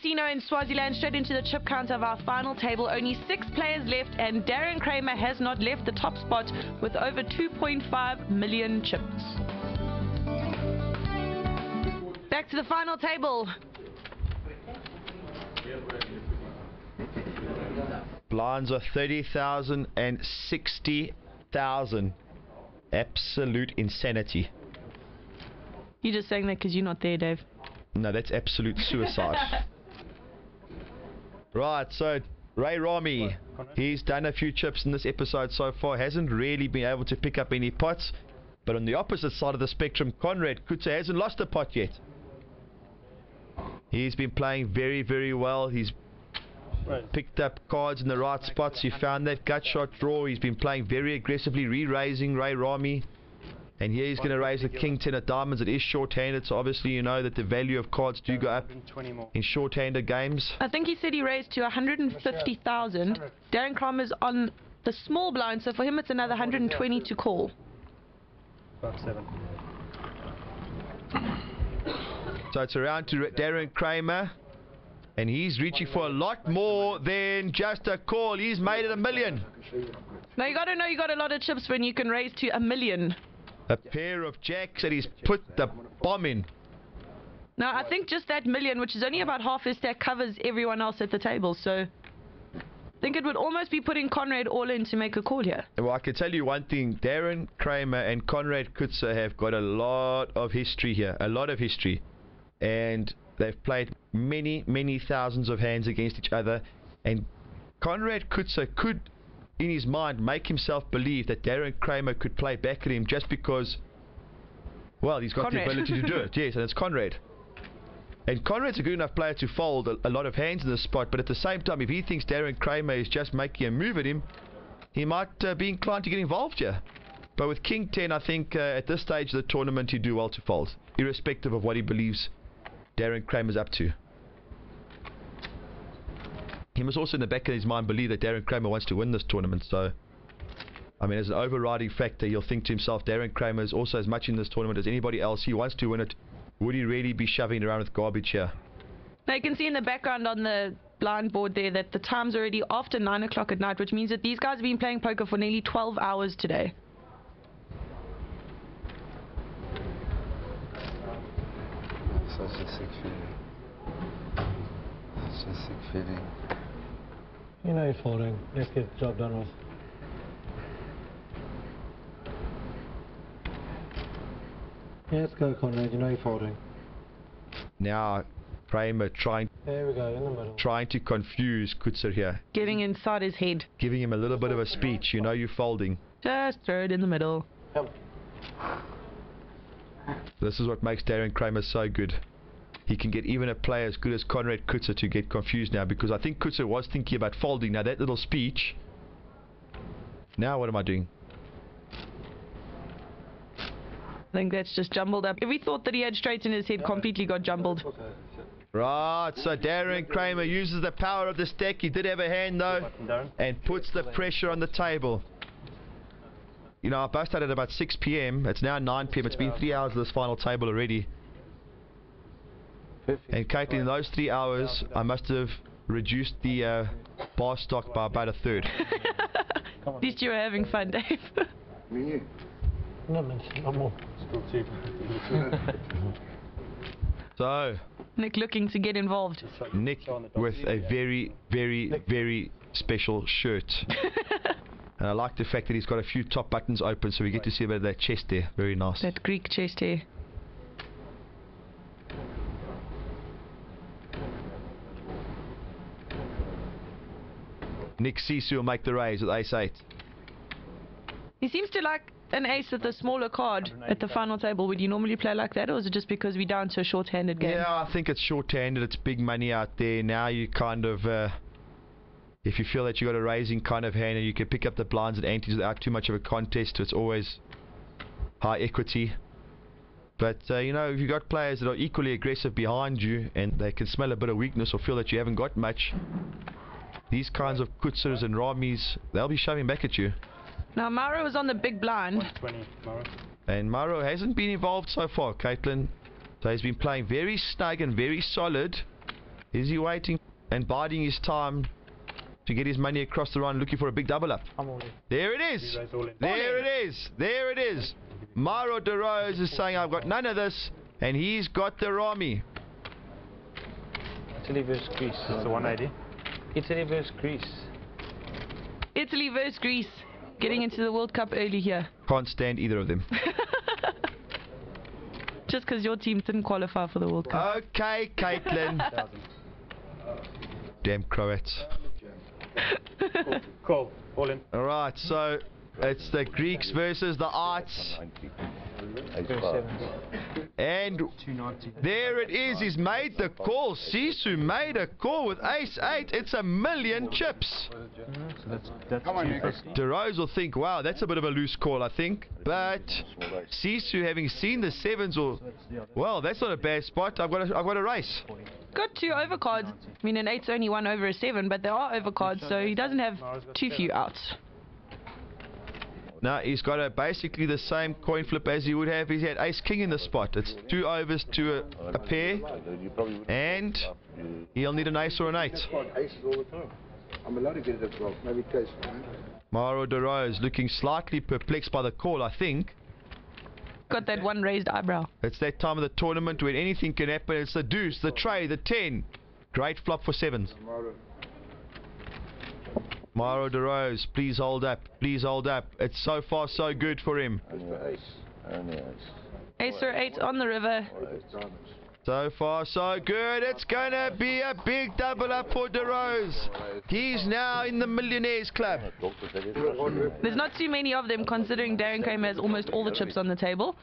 casino in Swaziland, straight into the chip count of our final table. Only 6 players left, and Darren Kramer has not left the top spot with over 2.5 million chips. Back to the final table. Blinds are 30,000 and 60,000. Absolute insanity. You're just saying that because you're not there, Dave. No, that's absolute suicide. Right, so Ray Rami, he's done a few chips in this episode so far, hasn't really been able to pick up any pots. But on the opposite side of the spectrum, Conrad Coetzer hasn't lost a pot yet. He's been playing very, very well. He's picked up cards in the right spots. He found that gut shot draw. He's been playing very aggressively, re-raising Ray Rami. And here he's going to raise the King 10 of diamonds. It is short-handed, so obviously you know that the value of cards do go up in short-handed games. I think he said he raised to 150,000. Darren Kramer's on the small blind, so for him it's another 120 to call. 5-7. So it's around to Darren Kramer. And he's reaching for a lot more than just a call. He's made it $1 million. Now you got to know you got a lot of chips when you can raise to $1 million. A pair of jacks that he's put the bomb in. Now I think just that $1 million, which is only about half his stack, covers everyone else at the table. So I think it would almost be putting Conrad all in to make a call here. Well, I can tell you one thing. Darren Kramer and Conrad Coetzer have got a lot of history here. A lot of history. And they've played many, many thousands of hands against each other. And Conrad Coetzer could, in his mind, make himself believe that Darren Kramer could play back at him just because, well, he's got Conrad. the ability to do it. Yes, and it's Conrad. And Conrad's a good enough player to fold a lot of hands in this spot. But at the same time, if he thinks Darren Kramer is just making a move at him, he might be inclined to get involved here. But with King 10, I think at this stage of the tournament, he'd do well to fold, irrespective of what he believes Darren Kramer's up to. He must also in the back of his mind believe that Darren Kramer wants to win this tournament. So, I mean, as an overriding factor, he'll think to himself, Darren Kramer is also as much in this tournament as anybody else. He wants to win it. Would he really be shoving around with garbage here? Now you can see in the background on the blind board there that the time's already after 9 o'clock at night, which means that these guys have been playing poker for nearly 12 hours today. Such a sick feeling. Such a sick feeling. You know you're folding. Let's get the job done with. Yeah, let's go, Conrad. You know you're folding. Now, Kramer There we go, in the middle. trying to confuse Coetzer here. Getting inside his head. Giving him a little bit of a speech. You know you're folding. Just throw it in the middle. Come. This is what makes Darren Kramer so good. He can get even a player as good as Conrad Coetzer to get confused now, because I think Coetzer was thinking about folding. Now that little speech. Now what am I doing? I think that's just jumbled up. Every thought that he had straight in his head completely got jumbled. Right, so Darren Kramer uses the power of the stack. He did have a hand though, and puts the pressure on the table. You know, I busted at about 6 p.m. It's now 9 p.m. It's been 3 hours of this final table already. And Caitlin, in those 3 hours, I must have reduced the bar stock by about a third. At least you were having fun, Dave. No, man, no more. Still cheap. So, Nick looking to get involved. Nick with a very, very, very special shirt. And I like the fact that he's got a few top buttons open, so we get to see a bit of that chest there. Very nice. That Greek chest hair. Nick Sisu will make the raise with ace-8. He seems to like an ace with a smaller card at the final table. Would you normally play like that, or is it just because we're down to a short-handed game? Yeah, I think it's short-handed. It's big money out there. Now you kind of, if you feel that you got a raising kind of hand and you can pick up the blinds and antes without too much of a contest, it's always high equity. But, you know, if you've got players that are equally aggressive behind you and they can smell a bit of weakness or feel that you haven't got much, these kinds of Coetzers and Ramis, they'll be shoving back at you. Now, Mauro was on the big blind. 120, Mauro. And Mauro hasn't been involved so far, Caitlin. So he's been playing very snug and very solid. Is he waiting and biding his time to get his money across the run, looking for a big double up? I'm all in. There it is. Reraise all in. There it is. There it is. Mauro De Rose is saying, I've got none of this, and he's got the Rami. Italy versus Greece. It's the 180. Italy versus Greece. Italy versus Greece. Getting into the World Cup early here. Can't stand either of them. Just because your team didn't qualify for the World Cup. Okay, Caitlin. Damn Croats. Cool. All in. Alright, so it's the Greeks versus the Arts. And there it is. He's made the call. Sisu made a call with ace 8. It's a million chips. So that's come on, De Rose will think, wow, that's a bit of a loose call, I think. But Sisu, having seen the 7s, will, well, that's not a bad spot. I've got a race. Got 2 overcards. I mean, an 8's only 1 over a 7, but there are overcards, so he doesn't have too few outs. Now he's got basically the same coin flip as he would have. He's had ace king in the spot. It's 2 overs to a pair, and he'll need an ace or an 8. I'm allowed to get it at 12, maybe case. Mauro De Rose looking slightly perplexed by the call, I think. Got that 1 raised eyebrow. It's that time of the tournament when anything can happen. It's the deuce, the tray, the 10. Great flop for 7s. Mauro De Rose, please hold up. Please hold up. It's so far so good for him. Ace or 8 on the river. So far so good. It's going to be a big double up for De Rose. He's now in the Millionaires Club. There's not too many of them considering Darren Kramer has almost all the chips on the table.